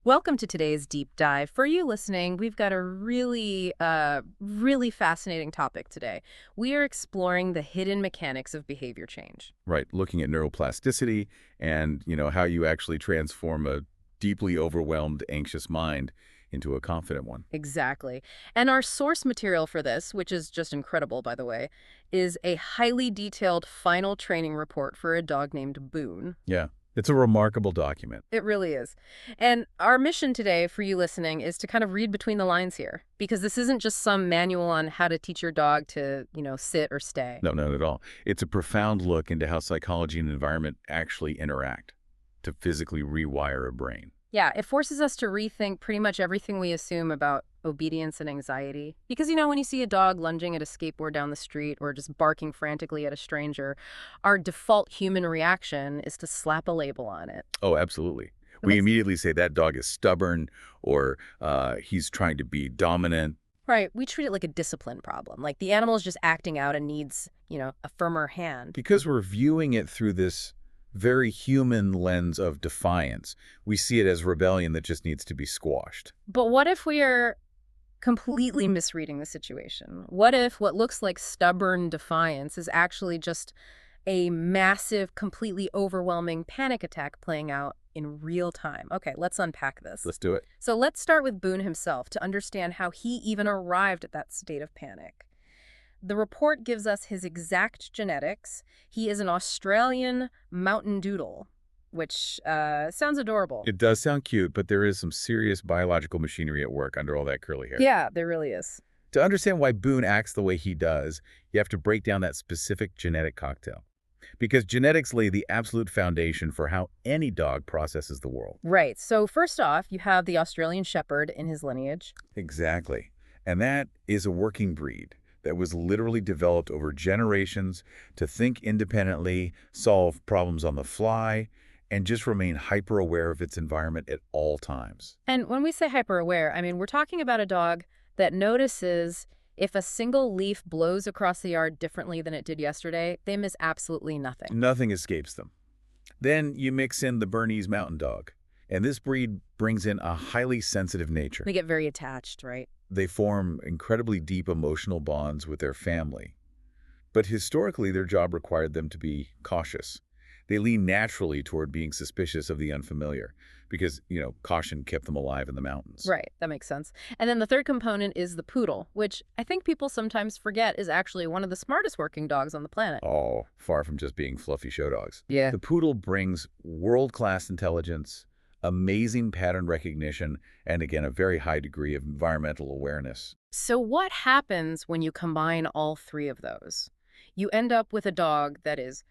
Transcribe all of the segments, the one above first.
Welcome to today's deep dive. For you listening, we've got a really fascinating topic today. We are exploring the hidden mechanics of behavior change. Right, looking at neuroplasticity and, how you actually transform a deeply overwhelmed, anxious mind into a confident one. Exactly. And our source material for this, which is just incredible, by the way, is a highly detailed final training report for a dog named Boone. Yeah, it's a remarkable document. It really is. And our mission today for you listening is to kind of read between the lines here, because this isn't just some manual on how to teach your dog to, sit or stay. No, not at all. It's a profound look into how psychology and environment actually interact to physically rewire a brain. Yeah, it forces us to rethink pretty much everything we assume about obedience and anxiety. Because, when you see a dog lunging at a skateboard down the street or just barking frantically at a stranger, our default human reaction is to slap a label on it. Oh, absolutely. It We makes- immediately say that dog is stubborn or he's trying to be dominant. Right, we treat it like a discipline problem, like the animal is just acting out and needs, a firmer hand. Because we're viewing it through this very human lens of defiance, we see it as rebellion that just needs to be squashed. But what if we are completely misreading the situation? What if what looks like stubborn defiance is actually just a massive, completely overwhelming panic attack playing out in real time? Okay, let's unpack this. Let's do it. So let's start with Boone himself to understand how he even arrived at that state of panic. The report gives us his exact genetics. He is an Australian mountain doodle, which sounds adorable. It does sound cute, but there is some serious biological machinery at work under all that curly hair. Yeah, there really is. To understand why Boone acts the way he does, you have to break down that specific genetic cocktail. Because genetics lay the absolute foundation for how any dog processes the world. Right. So first off, you have the Australian Shepherd in his lineage. Exactly. And that is a working breed that was literally developed over generations to think independently, solve problems on the fly, and just remain hyper-aware of its environment at all times. And when we say hyper-aware, I mean, we're talking about a dog that notices if a single leaf blows across the yard differently than it did yesterday, they miss absolutely nothing. Nothing escapes them. Then you mix in the Bernese Mountain Dog, and this breed brings in a highly sensitive nature. They get very attached, right? They form incredibly deep emotional bonds with their family. But historically, their job required them to be cautious. They lean naturally toward being suspicious of the unfamiliar because, caution kept them alive in the mountains. Right, that makes sense. And then the third component is the poodle, which I think people sometimes forget is actually one of the smartest working dogs on the planet. Oh, far from just being fluffy show dogs. Yeah. The poodle brings world-class intelligence, amazing pattern recognition, and again, a very high degree of environmental awareness. So what happens when you combine all three of those? You end up with a dog that is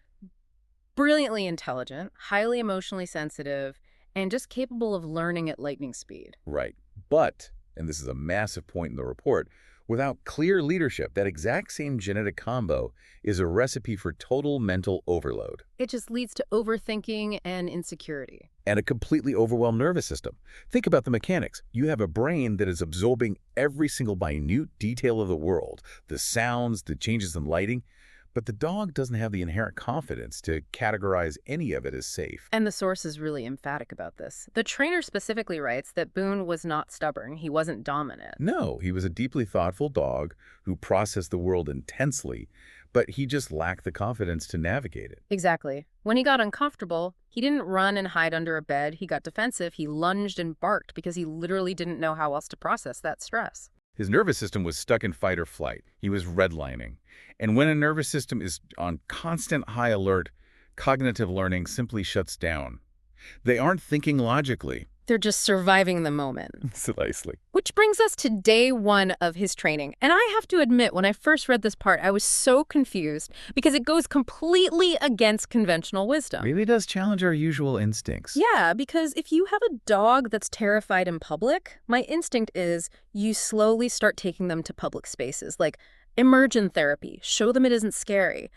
brilliantly intelligent, highly emotionally sensitive, and just capable of learning at lightning speed. Right. But, and this is a massive point in the report, without clear leadership, that exact same genetic combo is a recipe for total mental overload. It just leads to overthinking and insecurity. And a completely overwhelmed nervous system. Think about the mechanics. You have a brain that is absorbing every single minute detail of the world, the sounds, the changes in lighting, but the dog doesn't have the inherent confidence to categorize any of it as safe. And the source is really emphatic about this. The trainer specifically writes that Boone was not stubborn. He wasn't dominant. No, he was a deeply thoughtful dog who processed the world intensely, but he just lacked the confidence to navigate it. Exactly. When he got uncomfortable, he didn't run and hide under a bed. He got defensive. He lunged and barked because he literally didn't know how else to process that stress. His nervous system was stuck in fight or flight. He was redlining. And when a nervous system is on constant high alert, cognitive learning simply shuts down. They aren't thinking logically. They're just surviving the moment. Precisely. Which brings us to day one of his training. And I have to admit, when I first read this part, I was so confused because it goes completely against conventional wisdom. Really does challenge our usual instincts. Yeah, because if you have a dog that's terrified in public, my instinct is you slowly start taking them to public spaces, like immersion therapy. Show them it isn't scary.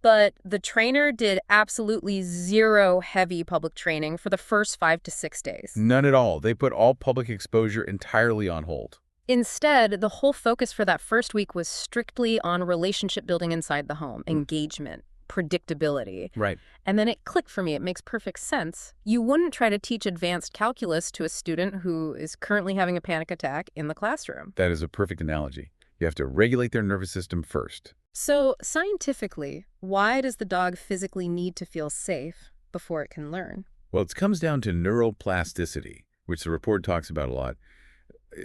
But the trainer did absolutely zero heavy public training for the first 5 to 6 days. None at all. They put all public exposure entirely on hold. Instead, the whole focus for that first week was strictly on relationship building inside the home, engagement. predictability. Right. And then it clicked for me. It makes perfect sense. You wouldn't try to teach advanced calculus to a student who is currently having a panic attack in the classroom. That is a perfect analogy. You have to regulate their nervous system first. So, scientifically, why does the dog physically need to feel safe before it can learn? Well, it comes down to neuroplasticity, which the report talks about a lot.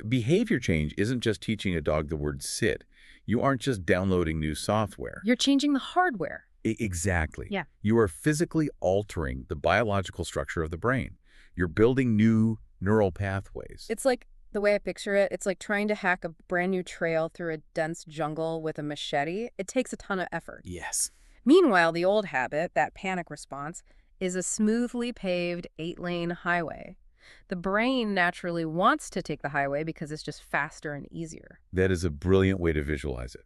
Behavior change isn't just teaching a dog the word sit. You aren't just downloading new software. You're changing the hardware. Exactly. Yeah. You are physically altering the biological structure of the brain. You're building new neural pathways. It's like, the way I picture it, it's like trying to hack a brand new trail through a dense jungle with a machete. It takes a ton of effort. Yes. Meanwhile, the old habit, that panic response, is a smoothly paved 8-lane highway. The brain naturally wants to take the highway because it's just faster and easier. That is a brilliant way to visualize it.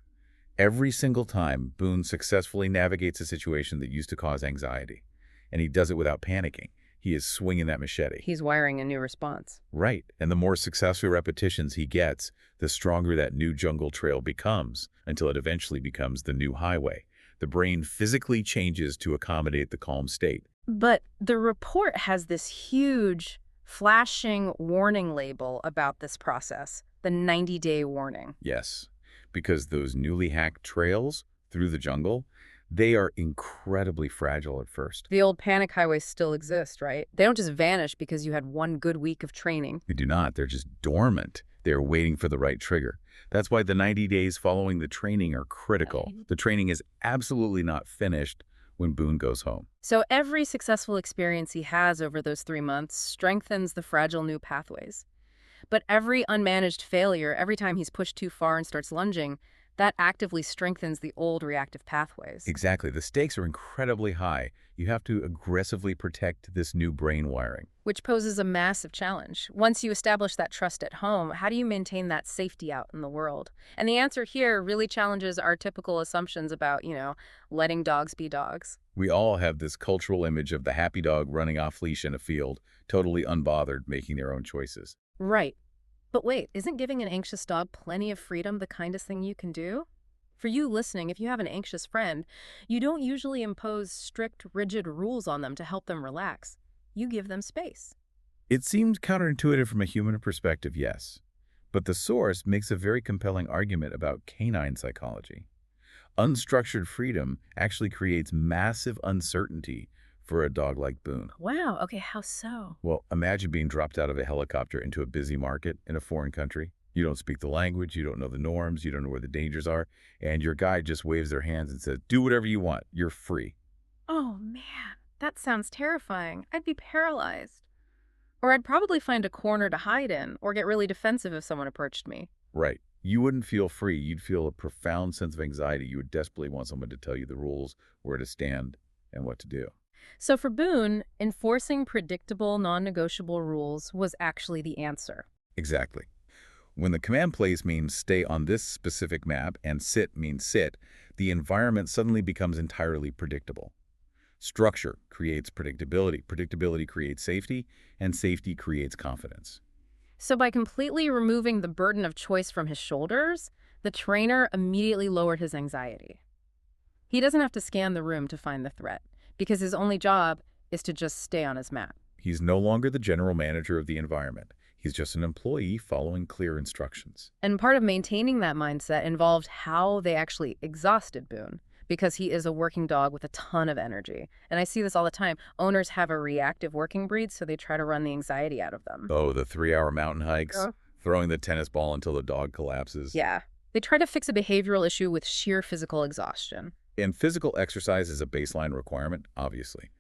Every single time, Boone successfully navigates a situation that used to cause anxiety. And he does it without panicking. He is swinging that machete. He's wiring a new response. Right. And the more successful repetitions he gets, the stronger that new jungle trail becomes, until it eventually becomes the new highway. The brain physically changes to accommodate the calm state. But the report has this huge, flashing warning label about this process, the 90-day warning. Yes, because those newly hacked trails through the jungle, they are incredibly fragile at first. The old panic highways still exist, right? They don't just vanish because you had one good week of training. They do not. They're just dormant. They're waiting for the right trigger. That's why the 90 days following the training are critical. The training is absolutely not finished when Boone goes home. So every successful experience he has over those 3 months strengthens the fragile new pathways. But every unmanaged failure, every time he's pushed too far and starts lunging, that actively strengthens the old reactive pathways. Exactly. The stakes are incredibly high. You have to aggressively protect this new brain wiring. Which poses a massive challenge. Once you establish that trust at home, how do you maintain that safety out in the world? And the answer here really challenges our typical assumptions about, letting dogs be dogs. We all have this cultural image of the happy dog running off leash in a field, totally unbothered, making their own choices. Right. But wait, isn't giving an anxious dog plenty of freedom the kindest thing you can do? For you listening, if you have an anxious friend, you don't usually impose strict, rigid rules on them to help them relax. You give them space. It seems counterintuitive from a human perspective, yes. But the source makes a very compelling argument about canine psychology. Unstructured freedom actually creates massive uncertainty for a dog like Boone. Wow, okay, how so? Well, imagine being dropped out of a helicopter into a busy market in a foreign country. You don't speak the language, you don't know the norms, you don't know where the dangers are, and your guide just waves their hands and says, do whatever you want, you're free. Oh man, that sounds terrifying. I'd be paralyzed. Or I'd probably find a corner to hide in, or get really defensive if someone approached me. Right. You wouldn't feel free. You'd feel a profound sense of anxiety. You would desperately want someone to tell you the rules, where to stand, and what to do. So for Boone, enforcing predictable, non-negotiable rules was actually the answer. Exactly. When the command place means stay on this specific map and sit means sit, the environment suddenly becomes entirely predictable. Structure creates predictability. Predictability creates safety, and safety creates confidence. So by completely removing the burden of choice from his shoulders, the trainer immediately lowered his anxiety. He doesn't have to scan the room to find the threat, because his only job is to just stay on his mat. He's no longer the general manager of the environment. He's just an employee following clear instructions. And part of maintaining that mindset involved how they actually exhausted Boone, because he is a working dog with a ton of energy. And I see this all the time. Owners have a reactive working breed, so they try to run the anxiety out of them. Oh, the 3-hour mountain hikes, throwing the tennis ball until the dog collapses. Yeah. They try to fix a behavioral issue with sheer physical exhaustion. And physical exercise is a baseline requirement, obviously.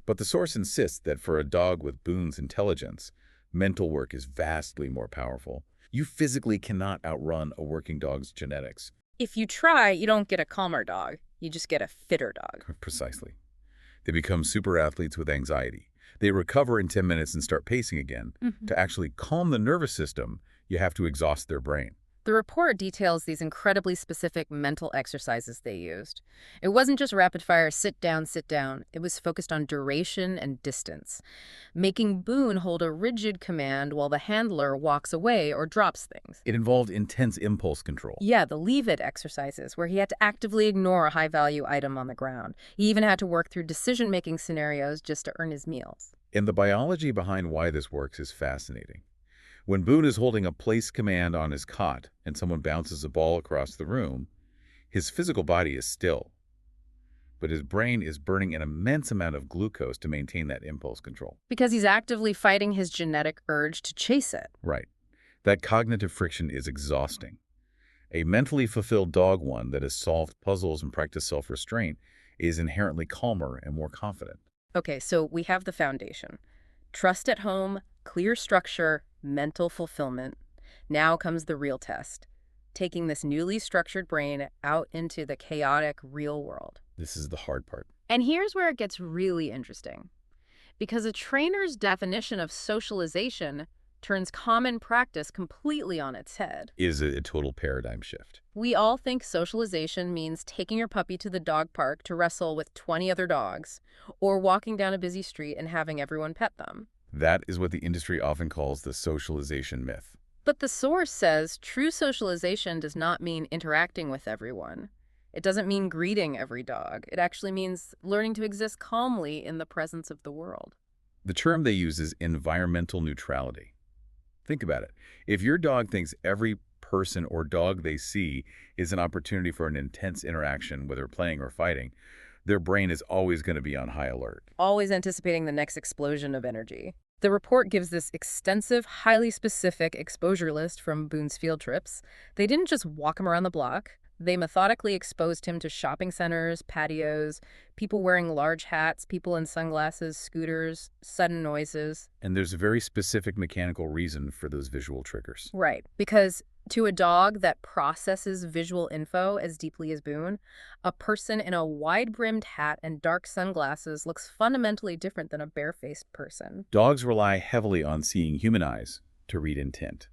But the source insists that for a dog with Boone's intelligence, mental work is vastly more powerful. You physically cannot outrun a working dog's genetics. If you try, you don't get a calmer dog. You just get a fitter dog. Precisely. They become super athletes with anxiety. They recover in 10 minutes and start pacing again. To actually calm the nervous system, you have to exhaust their brain. The report details these incredibly specific mental exercises they used. It wasn't just rapid fire, sit down, sit down. It was focused on duration and distance, making Boone hold a rigid command while the handler walks away or drops things. It involved intense impulse control. Yeah, the leave it exercises, where he had to actively ignore a high value item on the ground. He even had to work through decision making scenarios just to earn his meals. And the biology behind why this works is fascinating. When Boone is holding a place command on his cot and someone bounces a ball across the room, his physical body is still, but his brain is burning an immense amount of glucose to maintain that impulse control. Because he's actively fighting his genetic urge to chase it. Right. That cognitive friction is exhausting. A mentally fulfilled dog one that has solved puzzles and practiced self-restraint is inherently calmer and more confident. Okay, so we have the foundation. Trust at home, clear structure, mental fulfillment. Now comes the real test. Taking this newly structured brain out into the chaotic real world. This is the hard part. And here's where it gets really interesting. Because a trainer's definition of socialization turns common practice completely on its head. Is a total paradigm shift. We all think socialization means taking your puppy to the dog park to wrestle with 20 other dogs, or walking down a busy street and having everyone pet them. That is what the industry often calls the socialization myth. But the source says true socialization does not mean interacting with everyone. It doesn't mean greeting every dog. It actually means learning to exist calmly in the presence of the world. The term they use is environmental neutrality. Think about it. If your dog thinks every person or dog they see is an opportunity for an intense interaction, whether playing or fighting, their brain is always going to be on high alert. Always anticipating the next explosion of energy. The report gives this extensive, highly specific exposure list from Boone's field trips. They didn't just walk him around the block. They methodically exposed him to shopping centers, patios, people wearing large hats, people in sunglasses, scooters, sudden noises. And there's a very specific mechanical reason for those visual triggers. Right, because to a dog that processes visual info as deeply as Boone, a person in a wide-brimmed hat and dark sunglasses looks fundamentally different than a barefaced person. Dogs rely heavily on seeing human eyes to read intent.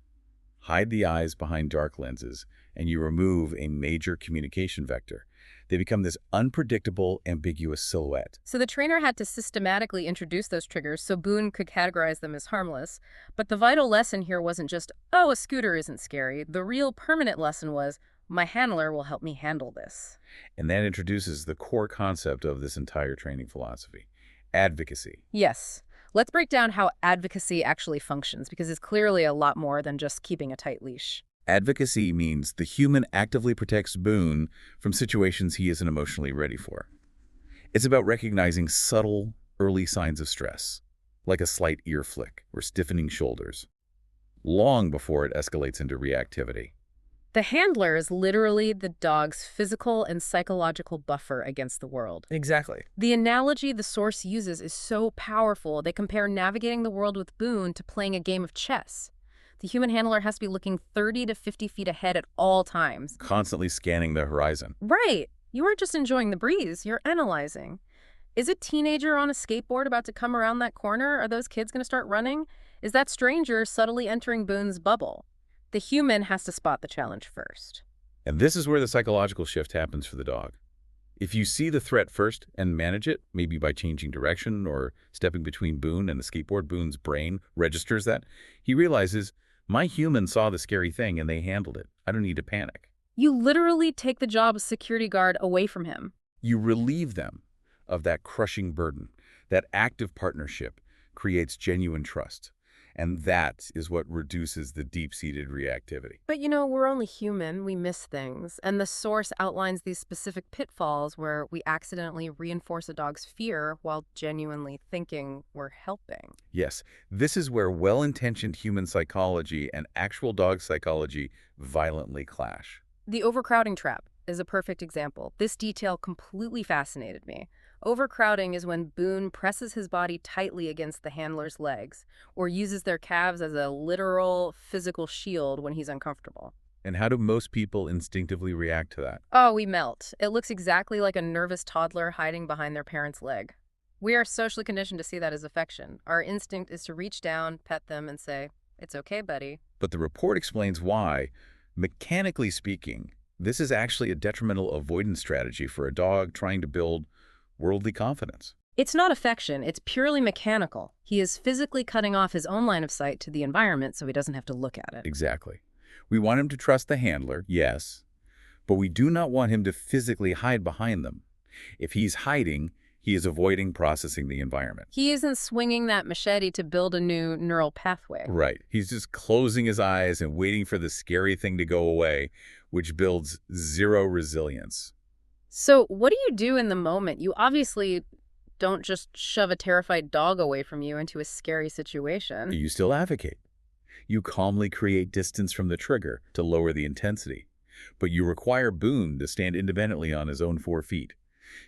Hide the eyes behind dark lenses, and you remove a major communication vector. They become this unpredictable, ambiguous silhouette. So the trainer had to systematically introduce those triggers so Boone could categorize them as harmless. But the vital lesson here wasn't just, oh, a scooter isn't scary. The real permanent lesson was, my handler will help me handle this. And that introduces the core concept of this entire training philosophy, advocacy. Yes. Let's break down how advocacy actually functions, because it's clearly a lot more than just keeping a tight leash. Advocacy means the human actively protects Boone from situations he isn't emotionally ready for. It's about recognizing subtle, early signs of stress, like a slight ear flick or stiffening shoulders, long before it escalates into reactivity. The handler is literally the dog's physical and psychological buffer against the world. Exactly. The analogy the source uses is so powerful. They compare navigating the world with Boone to playing a game of chess. The human handler has to be looking 30 to 50 feet ahead at all times. Constantly scanning the horizon. Right. You aren't just enjoying the breeze, you're analyzing. Is a teenager on a skateboard about to come around that corner? Are those kids going to start running? Is that stranger subtly entering Boone's bubble? The human has to spot the challenge first. And this is where the psychological shift happens for the dog. If you see the threat first and manage it, maybe by changing direction or stepping between Boone and the skateboard, Boone's brain registers that. He realizes, my human saw the scary thing and they handled it. I don't need to panic. You literally take the job of security guard away from him. You relieve them of that crushing burden. That active partnership creates genuine trust. And that is what reduces the deep-seated reactivity. But we're only human, we miss things. And the source outlines these specific pitfalls where we accidentally reinforce a dog's fear while genuinely thinking we're helping. Yes, this is where well-intentioned human psychology and actual dog psychology violently clash. The overcrowding trap is a perfect example. This detail completely fascinated me. Overcrowding is when Boone presses his body tightly against the handler's legs, or uses their calves as a literal physical shield when he's uncomfortable. And how do most people instinctively react to that? Oh, we melt. It looks exactly like a nervous toddler hiding behind their parent's leg. We are socially conditioned to see that as affection. Our instinct is to reach down, pet them, and say, "It's okay, buddy." But the report explains why. Mechanically speaking, this is actually a detrimental avoidance strategy for a dog trying to build worldly confidence. It's not affection, it's purely mechanical. He is physically cutting off his own line of sight to the environment so he doesn't have to look at it. Exactly. We want him to trust the handler, yes, but we do not want him to physically hide behind them. If he's hiding, he is avoiding processing the environment. He isn't swinging that machete to build a new neural pathway. Right. He's just closing his eyes and waiting for the scary thing to go away, which builds zero resilience. So what do you do in the moment? You obviously don't just shove a terrified dog away from you into a scary situation. You still advocate. You calmly create distance from the trigger to lower the intensity. But you require Boone to stand independently on his own 4 feet.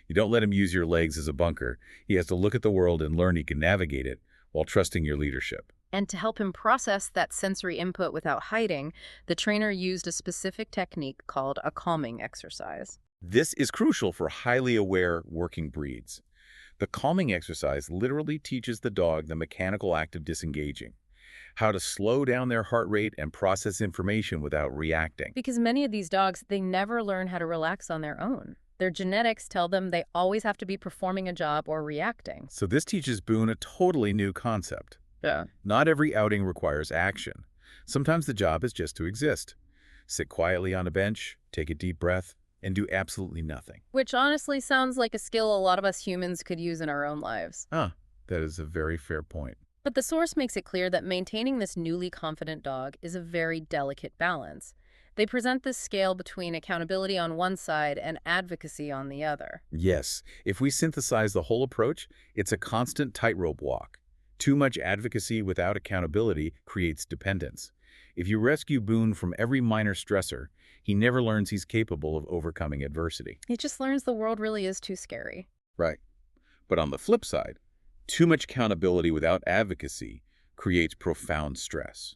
You don't let him use your legs as a bunker. He has to look at the world and learn he can navigate it while trusting your leadership. And to help him process that sensory input without hiding, the trainer used a specific technique called a calming exercise. This is crucial for highly aware working breeds. The calming exercise literally teaches the dog the mechanical act of disengaging, how to slow down their heart rate and process information without reacting. Because many of these dogs, they never learn how to relax on their own. Their genetics tell them they always have to be performing a job or reacting. So this teaches Boone a totally new concept. Yeah. Not every outing requires action. Sometimes the job is just to exist. Sit quietly on a bench, take a deep breath, and do absolutely nothing. Which honestly sounds like a skill a lot of us humans could use in our own lives. That is a very fair point. But the source makes it clear that maintaining this newly confident dog is a very delicate balance. They present this scale between accountability on one side and advocacy on the other. Yes, if we synthesize the whole approach, it's a constant tightrope walk. Too much advocacy without accountability creates dependence. If you rescue Boone from every minor stressor, he never learns he's capable of overcoming adversity. He just learns the world really is too scary. Right. But on the flip side, too much accountability without advocacy creates profound stress.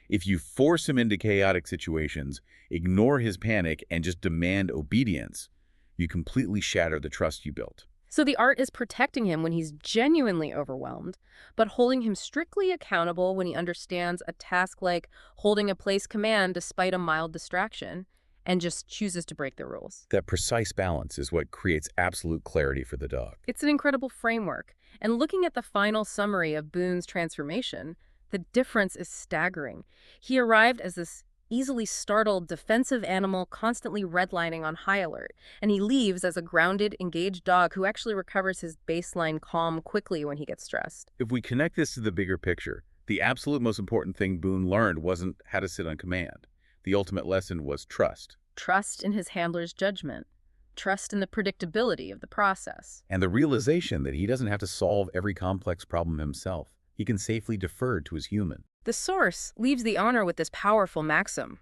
If you force him into chaotic situations, ignore his panic, and just demand obedience, you completely shatter the trust you built. So the art is protecting him when he's genuinely overwhelmed, but holding him strictly accountable when he understands a task like holding a place command despite a mild distraction and just chooses to break the rules. That precise balance is what creates absolute clarity for the dog. It's an incredible framework. And looking at the final summary of Boone's transformation, the difference is staggering. He arrived as this easily startled, defensive animal constantly redlining on high alert, and he leaves as a grounded, engaged dog who actually recovers his baseline calm quickly when he gets stressed. If we connect this to the bigger picture, the absolute most important thing Boone learned wasn't how to sit on command. The ultimate lesson was trust. Trust in his handler's judgment. Trust in the predictability of the process. And the realization that he doesn't have to solve every complex problem himself. He can safely defer to his human. The source leaves the owner with this powerful maxim.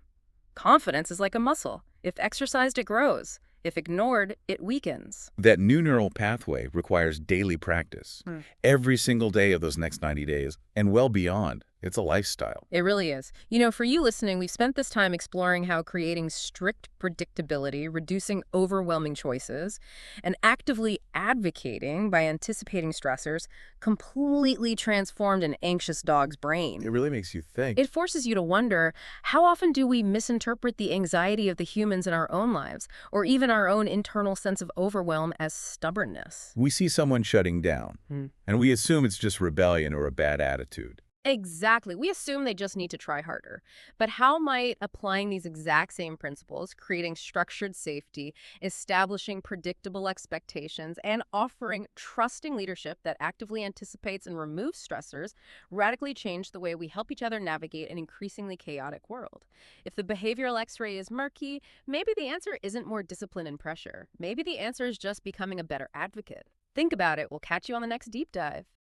Confidence is like a muscle. If exercised, it grows. If ignored, it weakens. That new neural pathway requires daily practice. Every single day of those next 90 days, and well beyond. It's a lifestyle. It really is. You know, for you listening, we've spent this time exploring how creating strict predictability, reducing overwhelming choices, and actively advocating by anticipating stressors completely transformed an anxious dog's brain. It really makes you think. It forces you to wonder, how often do we misinterpret the anxiety of the humans in our own lives, or even our own internal sense of overwhelm as stubbornness? We see someone shutting down, and we assume it's just rebellion or a bad attitude. Exactly. We assume they just need to try harder. But how might applying these exact same principles, creating structured safety, establishing predictable expectations, and offering trusting leadership that actively anticipates and removes stressors, radically change the way we help each other navigate an increasingly chaotic world? If the behavioral X-ray is murky, maybe the answer isn't more discipline and pressure. Maybe the answer is just becoming a better advocate. Think about it. We'll catch you on the next deep dive.